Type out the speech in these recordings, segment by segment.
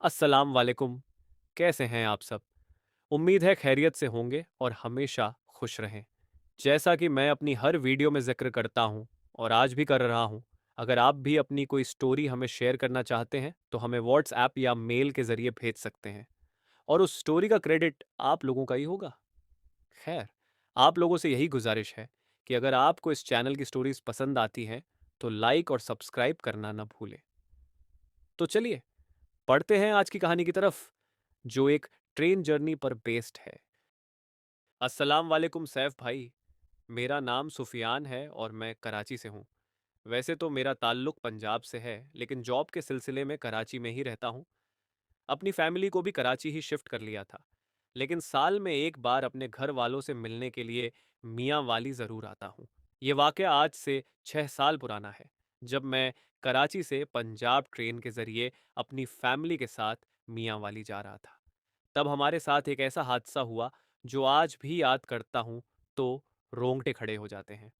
अस्सलाम वालेकुम। कैसे हैं आप सब? उम्मीद है खैरियत से होंगे और हमेशा खुश रहें। जैसा कि मैं अपनी हर वीडियो में ज़िक्र करता हूँ और आज भी कर रहा हूँ, अगर आप भी अपनी कोई स्टोरी हमें शेयर करना चाहते हैं, तो हमें व्हाट्सऐप या मेल के ज़रिए भेज सकते हैं और उस स्टोरी का क्रेडिट आप लोगों का ही होगा। खैर, आप लोगों से यही गुज़ारिश है कि अगर आपको इस चैनल की स्टोरीज़ पसंद आती हैं, तो लाइक और सब्सक्राइब करना ना भूलें। तो चलिए, पढ़ते हैं आज की कहानी की तरफ, जो एक ट्रेन जर्नी पर बेस्ड है। अस्सलाम वालेकुम सैफ भाई। मेरा नाम सुफियान है और मैं कराची से हूँ। वैसे तो मेरा ताल्लुक पंजाब से है, लेकिन जॉब के सिलसिले में कराची में ही रहता हूँ। अपनी फैमिली को भी कराची ही शिफ्ट कर लिया था, लेकिन साल में एक बार अपने घर वालों से मिलने के लिए मियाँ वाली ज़रूर आता हूँ। ये वाक़या आज से 6 साल पुराना है, जब मैं कराची से पंजाब ट्रेन के ज़रिए अपनी फैमिली के साथ मियाँ वाली जा रहा था। तब हमारे साथ एक ऐसा हादसा हुआ जो आज भी याद करता हूँ तो रोंगटे खड़े हो जाते हैं।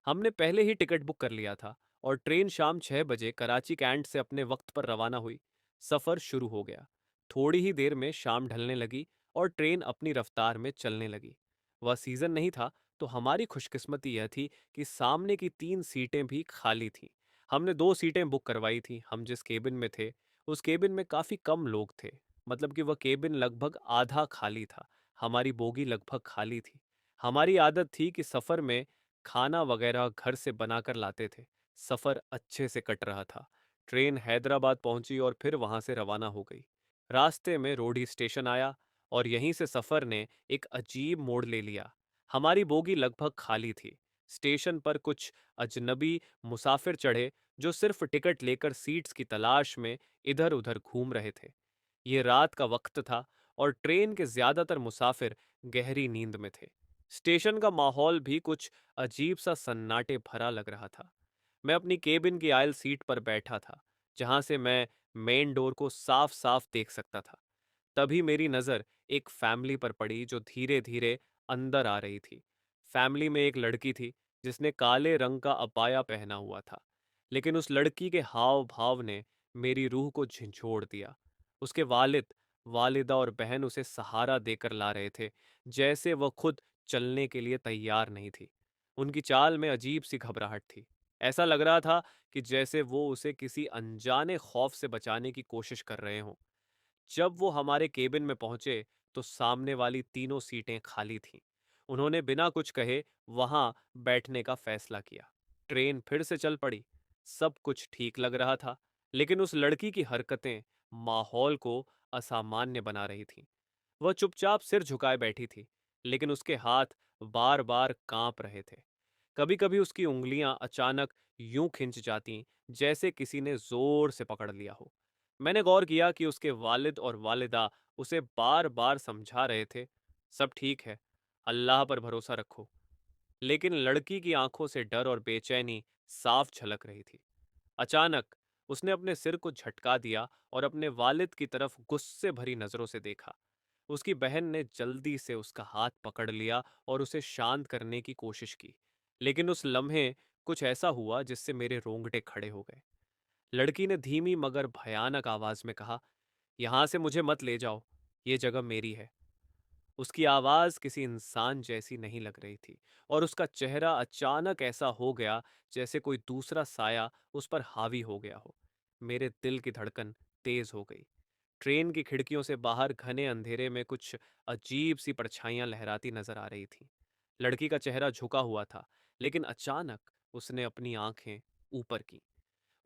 हमने पहले ही टिकट बुक कर लिया था और ट्रेन शाम 6 बजे कराची कैंट से अपने वक्त पर रवाना हुई। सफ़र शुरू हो गया। थोड़ी ही देर में शाम ढलने लगी और ट्रेन अपनी रफ्तार में चलने लगी। वह सीज़न नहीं था, तो हमारी खुशकिस्मती यह थी कि सामने की 3 सीटें भी खाली थीं। हमने 2 सीटें बुक करवाई थी। हम जिस केबिन में थे, उस केबिन में काफ़ी कम लोग थे। मतलब कि वह केबिन लगभग आधा खाली था। हमारी बोगी लगभग खाली थी। हमारी आदत थी कि सफ़र में खाना वगैरह घर से बनाकर लाते थे। सफ़र अच्छे से कट रहा था। ट्रेन हैदराबाद पहुंची और फिर वहां से रवाना हो गई। रास्ते में रोडी स्टेशन आया और यहीं से सफ़र ने एक अजीब मोड़ ले लिया। हमारी बोगी लगभग खाली थी। स्टेशन पर कुछ अजनबी मुसाफिर चढ़े, जो सिर्फ टिकट लेकर सीट्स की तलाश में इधर उधर घूम रहे थे। ये रात का वक्त था और ट्रेन के ज्यादातर मुसाफिर गहरी नींद में थे। स्टेशन का माहौल भी कुछ अजीब सा सन्नाटे भरा लग रहा था। मैं अपनी केबिन की आयल सीट पर बैठा था, जहां से मैं मेन डोर को साफ साफ देख सकता था। तभी मेरी नज़र एक फैमिली पर पड़ी जो धीरे धीरे अंदर आ रही थी। फैमिली में एक लड़की थी, जिसने काले रंग का अबाया पहना हुआ था, लेकिन उस लड़की के हाव भाव ने मेरी रूह को झंझोड़ दिया। उसके वालिद, वालिदा और बहन उसे सहारा देकर ला रहे थे, जैसे वह खुद चलने के लिए तैयार नहीं थी। उनकी चाल में अजीब सी घबराहट थी। ऐसा लग रहा था कि जैसे वो उसे किसी अनजाने खौफ से बचाने की कोशिश कर रहे हों। जब वो हमारे केबिन में पहुंचे, तो सामने वाली तीनों सीटें खाली थीं। उन्होंने बिना कुछ कहे वहां बैठने का फैसला किया। ट्रेन फिर से चल पड़ी। सब कुछ ठीक लग रहा था, लेकिन उस लड़की की हरकतें माहौल को असामान्य बना रही थीं। वह चुपचाप सिर झुकाए बैठी थी, लेकिन उसके हाथ बार बार कांप रहे थे। कभी कभी उसकी उंगलियां अचानक यूं खिंच जातीं, जैसे किसी ने जोर से पकड़ लिया हो। मैंने गौर किया कि उसके वालिद और वालिदा उसे बार बार समझा रहे थे, सब ठीक है, अल्लाह पर भरोसा रखो। लेकिन लड़की की आंखों से डर और बेचैनी साफ झलक रही थी। अचानक उसने अपने सिर को झटका दिया और अपने वालिद की तरफ गुस्से भरी नजरों से देखा। उसकी बहन ने जल्दी से उसका हाथ पकड़ लिया और उसे शांत करने की कोशिश की, लेकिन उस लम्हे कुछ ऐसा हुआ जिससे मेरे रोंगटे खड़े हो गए। लड़की ने धीमी मगर भयानक आवाज में कहा, यहां से मुझे मत ले जाओ, ये जगह मेरी है। उसकी आवाज किसी इंसान जैसी नहीं लग रही थी और उसका चेहरा अचानक ऐसा हो गया जैसे कोई दूसरा साया उस पर हावी हो गया हो। मेरे दिल की धड़कन तेज हो गई। ट्रेन की खिड़कियों से बाहर घने अंधेरे में कुछ अजीब सी परछाइयां लहराती नजर आ रही थीं। लड़की का चेहरा झुका हुआ था, लेकिन अचानक उसने अपनी आंखें ऊपर की।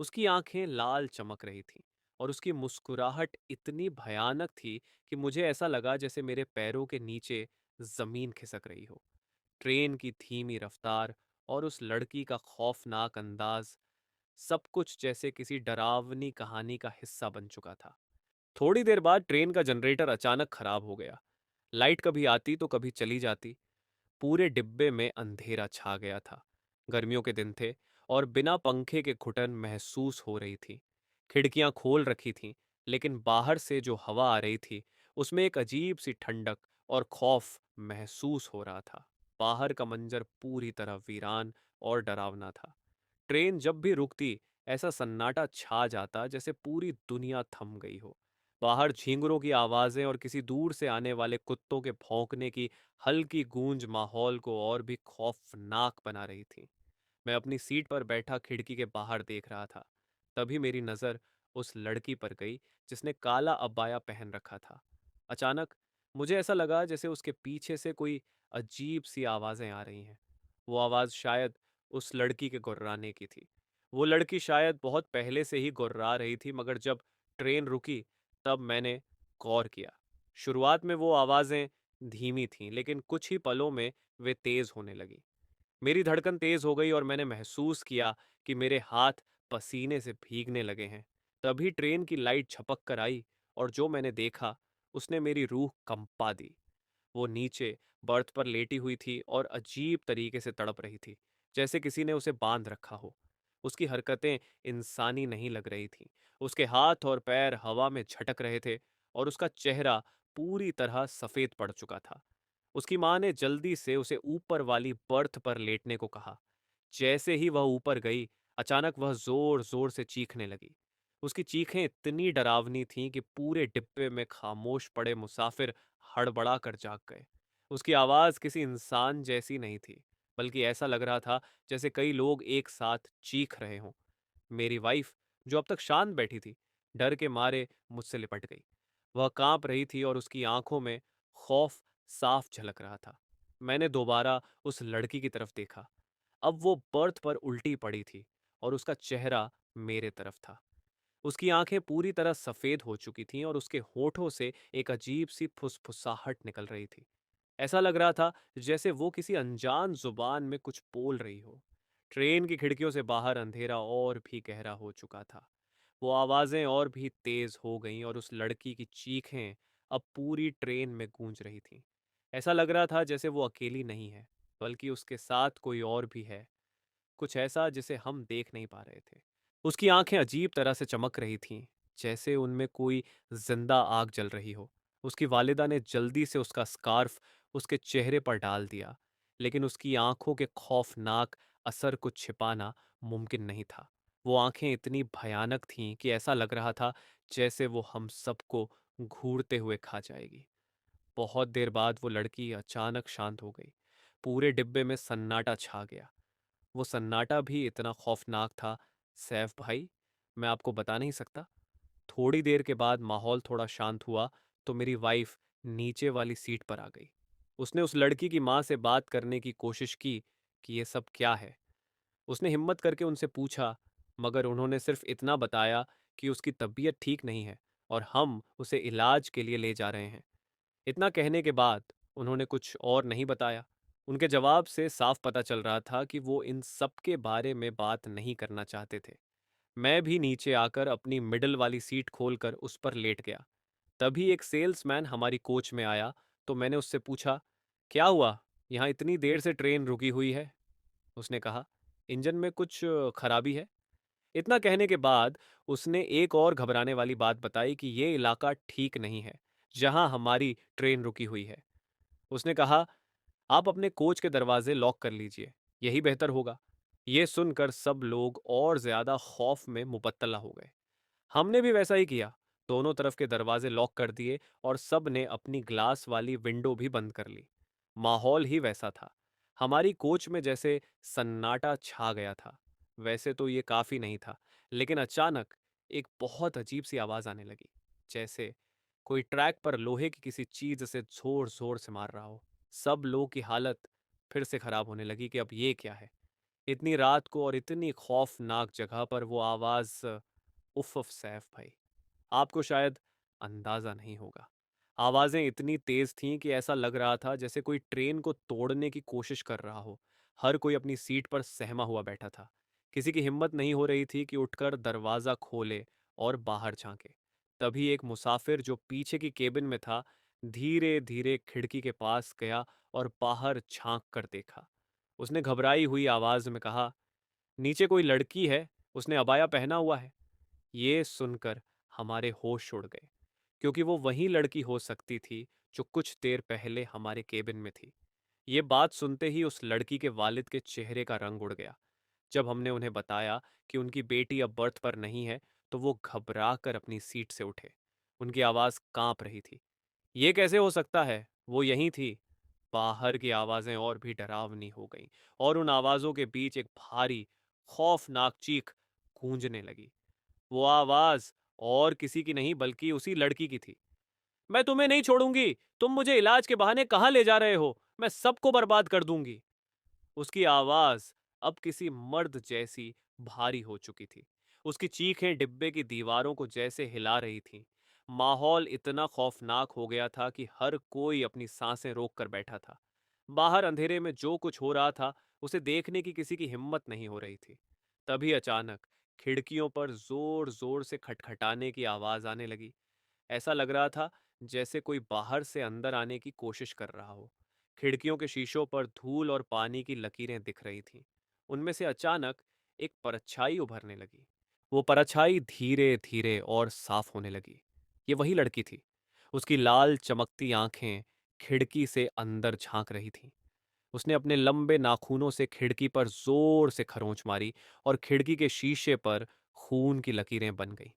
उसकी आंखें लाल चमक रही थीं और उसकी मुस्कुराहट इतनी भयानक थी कि मुझे ऐसा लगा जैसे मेरे पैरों के नीचे जमीन खिसक रही हो। ट्रेन की धीमी रफ्तार और उस लड़की का खौफनाक अंदाज, सब कुछ जैसे किसी डरावनी कहानी का हिस्सा बन चुका था। थोड़ी देर बाद ट्रेन का जनरेटर अचानक खराब हो गया। लाइट कभी आती तो कभी चली जाती। पूरे डिब्बे में अंधेरा छा गया था। गर्मियों के दिन थे और बिना पंखे के घुटन महसूस हो रही थी। खिड़कियां खोल रखी थीं, लेकिन बाहर से जो हवा आ रही थी, उसमें एक अजीब सी ठंडक और खौफ महसूस हो रहा था। बाहर का मंजर पूरी तरह वीरान और डरावना था। ट्रेन जब भी रुकती, ऐसा सन्नाटा छा जाता जैसे पूरी दुनिया थम गई हो। बाहर झींगुरों की आवाज़ें और किसी दूर से आने वाले कुत्तों के भौंकने की हल्की गूंज माहौल को और भी खौफनाक बना रही थी। मैं अपनी सीट पर बैठा खिड़की के बाहर देख रहा था। तभी मेरी नज़र उस लड़की पर गई जिसने काला अब्बाया पहन रखा था। अचानक मुझे ऐसा लगा जैसे उसके पीछे से कोई अजीब सी आवाज़ें आ रही हैं। वो आवाज़ शायद उस लड़की के गुर्राने की थी। वो लड़की शायद बहुत पहले से ही गुर्रा रही थी, मगर जब ट्रेन रुकी तब मैंने गौर किया। शुरुआत में वो आवाज़ें धीमी थीं, लेकिन कुछ ही पलों में वे तेज़ होने लगी। मेरी धड़कन तेज हो गई और मैंने महसूस किया कि मेरे हाथ पसीने से भीगने लगे हैं। तभी ट्रेन की लाइट झपक कर आई और जो मैंने देखा उसने मेरी रूह कंपा दी। वो नीचे बर्थ पर लेटी हुई थी और अजीब तरीके से तड़प रही थी, जैसे किसी ने उसे बांध रखा हो। उसकी हरकतें इंसानी नहीं लग रही थीं। उसके हाथ और पैर हवा में झटक रहे थे और उसका चेहरा पूरी तरह सफेद पड़ चुका था। उसकी माँ ने जल्दी से उसे ऊपर वाली बर्थ पर लेटने को कहा। जैसे ही वह ऊपर गई, अचानक वह जोर जोर से चीखने लगी। उसकी चीखें इतनी डरावनी थीं कि पूरे डिब्बे में खामोश पड़े मुसाफिर हड़बड़ा कर जाग गए। उसकी आवाज़ किसी इंसान जैसी नहीं थी, बल्कि ऐसा लग रहा था जैसे कई लोग एक साथ चीख रहे हों। मेरी वाइफ, जो अब तक शांत बैठी थी, डर के मारे मुझसे लिपट गई। वह कांप रही थी और उसकी आंखों में खौफ साफ झलक रहा था। मैंने दोबारा उस लड़की की तरफ देखा। अब वो बर्थ पर उल्टी पड़ी थी और उसका चेहरा मेरे तरफ था। उसकी आंखें पूरी तरह सफेद हो चुकी थीं और उसके होठों से एक अजीब सी फुसफुसाहट निकल रही थी। ऐसा लग रहा था जैसे वो किसी अनजान जुबान में कुछ बोल रही हो। ट्रेन की खिड़कियों से बाहर अंधेरा और भी गहरा हो चुका था। वो आवाजें और भी तेज हो गईं और उस लड़की की चीखें अब पूरी ट्रेन में गूंज रही थीं। ऐसा लग रहा था जैसे वो अकेली नहीं है, बल्कि उसके साथ कोई और भी है, कुछ ऐसा जिसे हम देख नहीं पा रहे थे। उसकी आंखें अजीब तरह से चमक रही थीं, जैसे उनमें कोई जिंदा आग जल रही हो। उसकी वालिदा ने जल्दी से उसका स्कार्फ उसके चेहरे पर डाल दिया, लेकिन उसकी आंखों के खौफनाक असर को छिपाना मुमकिन नहीं था। वो आंखें इतनी भयानक थीं कि ऐसा लग रहा था जैसे वो हम सबको घूरते हुए खा जाएगी। बहुत देर बाद वो लड़की अचानक शांत हो गई। पूरे डिब्बे में सन्नाटा छा गया। वो सन्नाटा भी इतना खौफनाक था, सैफ भाई, मैं आपको बता नहीं सकता। थोड़ी देर के बाद माहौल थोड़ा शांत हुआ तो मेरी वाइफ नीचे वाली सीट पर आ गई। उसने उस लड़की की माँ से बात करने की कोशिश की कि ये सब क्या है। उसने हिम्मत करके उनसे पूछा, मगर उन्होंने सिर्फ इतना बताया कि उसकी तबीयत ठीक नहीं है और हम उसे इलाज के लिए ले जा रहे हैं। इतना कहने के बाद उन्होंने कुछ और नहीं बताया। उनके जवाब से साफ पता चल रहा था कि वो इन सब के बारे में बात नहीं करना चाहते थे। मैं भी नीचे आकर अपनी मिडल वाली सीट खोलकर उस पर लेट गया। तभी एक सेल्समैन हमारी कोच में आया तो मैंने उससे पूछा, क्या हुआ, यहाँ इतनी देर से ट्रेन रुकी हुई है? उसने कहा, इंजन में कुछ खराबी है। इतना कहने के बाद उसने एक और घबराने वाली बात बताई कि ये इलाका ठीक नहीं है जहां हमारी ट्रेन रुकी हुई है। उसने कहा, आप अपने कोच के दरवाजे लॉक कर लीजिए, यही बेहतर होगा। ये सुनकर सब लोग और ज्यादा खौफ में मुबत्तला हो गए। हमने भी वैसा ही किया। दोनों तरफ के दरवाजे लॉक कर दिए और सब ने अपनी ग्लास वाली विंडो भी बंद कर ली। माहौल ही वैसा था। हमारी कोच में जैसे सन्नाटा छा गया था। वैसे तो ये काफी नहीं था, लेकिन अचानक एक बहुत अजीब सी आवाज आने लगी, जैसे कोई ट्रैक पर लोहे की किसी चीज से जोर जोर से मार रहा हो। सब लोगों की हालत फिर से खराब होने लगी कि अब ये क्या है। इतनी रात को और इतनी खौफनाक जगह पर वो आवाज। उफ उफ सैफ भाई, आपको शायद अंदाजा नहीं होगा। आवाजें इतनी तेज थीं कि ऐसा लग रहा था जैसे कोई ट्रेन को तोड़ने की कोशिश कर रहा हो। हर कोई अपनी सीट पर सहमा हुआ बैठा था। किसी की हिम्मत नहीं हो रही थी कि उठकर दरवाजा खोले और बाहर झांके। तभी एक मुसाफिर जो पीछे की केबिन में था, धीरे धीरे खिड़की के पास गया और बाहर झांक कर देखा। उसने घबराई हुई आवाज में कहा, नीचे कोई लड़की है, उसने अबाया पहना हुआ है। ये सुनकर हमारे होश उड़ गए, क्योंकि वो वही लड़की हो सकती थी जो कुछ देर पहले हमारे केबिन में थी। ये बात सुनते ही उस लड़की के वालिद के चेहरे का रंग उड़ गया। जब हमने उन्हें बताया कि उनकी बेटी अब बर्थ पर नहीं है, तो वो घबरा कर अपनी सीट से उठे। उनकी आवाज़ काँप रही थी। ये कैसे हो सकता है? वो यहीं थी। बाहर की आवाज़ें और भी डरावनी हो गईं और उन आवाज़ों के बीच एक भारी, खौफनाक चीख गूंजने लगी। वो आवाज़ और किसी की नहीं बल्कि उसी लड़की की थी। मैं तुम्हें नहीं छोड़ूंगी। तुम मुझे इलाज के बहाने कहाँ ले जा रहे हो? मैं सबको बर्बाद कर दूंगी। उसकी आवाज अब किसी मर्द जैसी भारी हो चुकी थी। उसकी चीखें डिब्बे की दीवारों को जैसे हिला रही थीं। माहौल इतना खौफनाक हो गया था कि हर कोई अपनी सांसें रोक कर बैठा था। बाहर अंधेरे में जो कुछ हो रहा था उसे देखने की किसी की हिम्मत नहीं हो रही थी। तभी अचानक खिड़कियों पर जोर जोर से खटखटाने की आवाज आने लगी। ऐसा लग रहा था जैसे कोई बाहर से अंदर आने की कोशिश कर रहा हो। खिड़कियों के शीशों पर धूल और पानी की लकीरें दिख रही थीं। उनमें से अचानक एक परछाई उभरने लगी। वो परछाई धीरे धीरे और साफ होने लगी। ये वही लड़की थी। उसकी लाल चमकती आंखें खिड़की से अंदर झांक रही थीं। उसने अपने लंबे नाखूनों से खिड़की पर जोर से खरोंच मारी और खिड़की के शीशे पर खून की लकीरें बन गईं।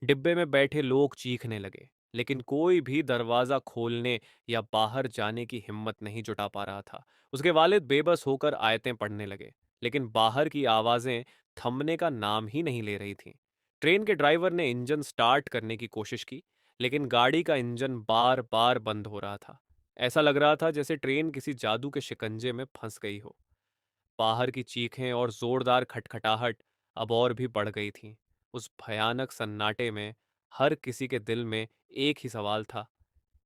डिब्बे में बैठे लोग चीखने लगे, लेकिन कोई भी दरवाजा खोलने या बाहर जाने की हिम्मत नहीं जुटा पा रहा था। उसके वालिद बेबस होकर आयतें पढ़ने लगे, लेकिन बाहर की आवाजें थमने का नाम ही नहीं ले रही थीं। ट्रेन के ड्राइवर ने इंजन स्टार्ट करने की कोशिश की, लेकिन गाड़ी का इंजन बार बार बंद हो रहा था। ऐसा लग रहा था जैसे ट्रेन किसी जादू के शिकंजे में फंस गई हो। बाहर की चीखें और जोरदार खटखटाहट अब और भी बढ़ गई थीं। उस भयानक सन्नाटे में हर किसी के दिल में एक ही सवाल था,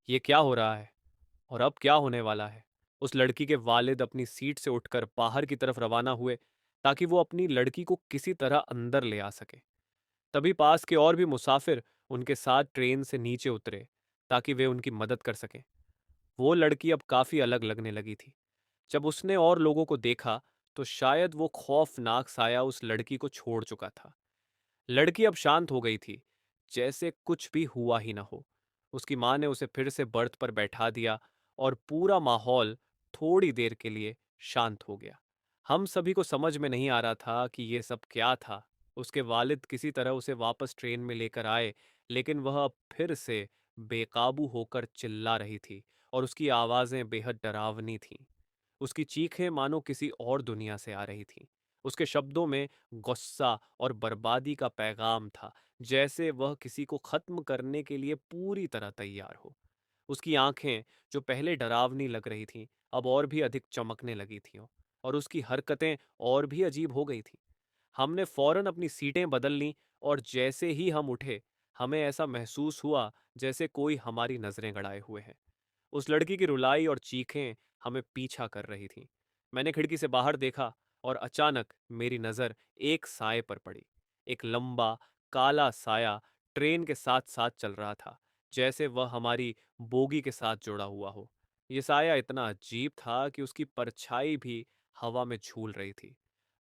ये क्या हो रहा है और अब क्या होने वाला है? उस लड़की के वालिद अपनी सीट से उठकर बाहर की तरफ रवाना हुए ताकि वो अपनी लड़की को किसी तरह अंदर ले आ सके। तभी पास के और भी मुसाफिर उनके साथ ट्रेन से नीचे उतरे ताकि वे उनकी मदद कर सकें। वो लड़की अब काफी अलग लगने लगी थी। जब उसने और लोगों को देखा तो शायद वो खौफनाक साया उस लड़की को छोड़ चुका था। लड़की अब शांत हो गई थी, जैसे कुछ भी हुआ ही ना हो। उसकी माँ ने उसे फिर से बर्थ पर बैठा दिया और पूरा माहौल थोड़ी देर के लिए शांत हो गया। हम सभी को समझ में नहीं आ रहा था कि ये सब क्या था। उसके वालिद किसी तरह उसे वापस ट्रेन में लेकर आए, लेकिन वह अब फिर से बेकाबू होकर चिल्ला रही थी और उसकी आवाज़ें बेहद डरावनी थीं। उसकी चीखें मानो किसी और दुनिया से आ रही थीं। उसके शब्दों में गुस्सा और बर्बादी का पैगाम था, जैसे वह किसी को खत्म करने के लिए पूरी तरह तैयार हो। उसकी आंखें, जो पहले डरावनी लग रही थीं, अब और भी अधिक चमकने लगी थीं और उसकी हरकतें और भी अजीब हो गई थीं। हमने फौरन अपनी सीटें बदल लीं और जैसे ही हम उठे, हमें ऐसा महसूस हुआ जैसे कोई हमारी नज़रें गड़ाए हुए है। उस लड़की की रुलाई और चीखें हमें पीछा कर रही थीं। मैंने खिड़की से बाहर देखा और अचानक मेरी नज़र एक साए पर पड़ी। एक लंबा, काला साया ट्रेन के साथ साथ चल रहा था, जैसे वह हमारी बोगी के साथ जुड़ा हुआ हो। ये साया इतना अजीब था कि उसकी परछाई भी हवा में झूल रही थी।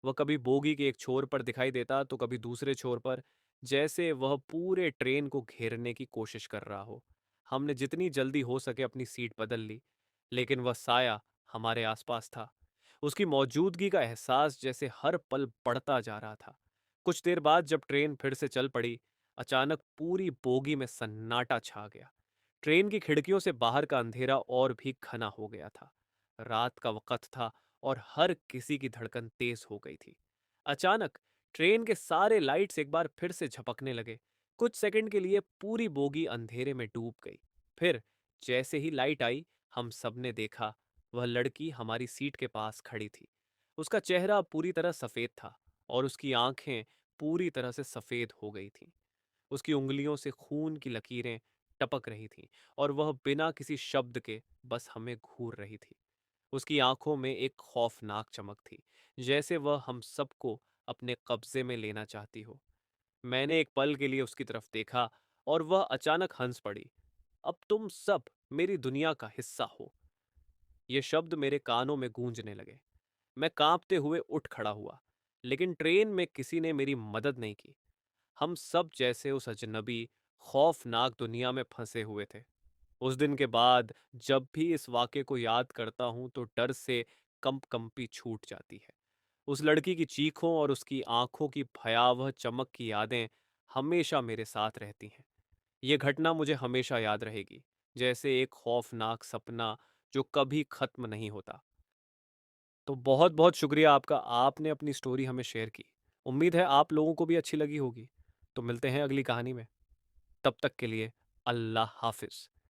वह कभी बोगी के एक छोर पर दिखाई देता तो कभी दूसरे छोर पर, जैसे वह पूरे ट्रेन को घेरने की कोशिश कर रहा हो। हमने जितनी जल्दी हो सके अपनी सीट बदल ली, लेकिन वह साया हमारे आसपास था। उसकी मौजूदगी का एहसास जैसे हर पल बढ़ता जा रहा था। कुछ देर बाद जब ट्रेन फिर से चल पड़ी, अचानक पूरी बोगी में सन्नाटा छा गया। ट्रेन की खिड़कियों से बाहर का अंधेरा और भी घना हो गया था। रात का वक्त था और हर किसी की धड़कन तेज हो गई थी। अचानक ट्रेन के सारे लाइट्स एक बार फिर से झपकने लगे। कुछ सेकंड के लिए पूरी बोगी अंधेरे में डूब गई। फिर जैसे ही लाइट आई, हम सबने देखा वह लड़की हमारी सीट के पास खड़ी थी। उसका चेहरा पूरी तरह सफेद था और उसकी आंखें पूरी तरह से सफेद हो गई थीं। उसकी उंगलियों से खून की लकीरें टपक रही थीं और वह बिना किसी शब्द के बस हमें घूर रही थी। उसकी आंखों में एक खौफनाक चमक थी, जैसे वह हम सबको अपने कब्जे में लेना चाहती हो। मैंने एक पल के लिए उसकी तरफ देखा और वह अचानक हंस पड़ी। अब तुम सब मेरी दुनिया का हिस्सा हो। ये शब्द मेरे कानों में गूंजने लगे। मैं कांपते हुए उठ खड़ा हुआ, लेकिन ट्रेन में किसी ने मेरी मदद नहीं की। हम सब जैसे उस अजनबी, खौफनाक दुनिया में फंसे हुए थे। उस दिन के बाद जब भी इस वाक़े को याद करता हूँ तो डर से कंपकंपी छूट जाती है। उस लड़की की चीखों और उसकी आंखों की भयावह चमक की यादें हमेशा मेरे साथ रहती हैं। ये घटना मुझे हमेशा याद रहेगी, जैसे एक खौफनाक सपना जो कभी खत्म नहीं होता। तो बहुत-बहुत शुक्रिया आपका, आपने अपनी स्टोरी हमें शेयर की। उम्मीद है आप लोगों को भी अच्छी लगी होगी। तो मिलते हैं अगली कहानी में। तब तक के लिए अल्लाह हाफ़िज़।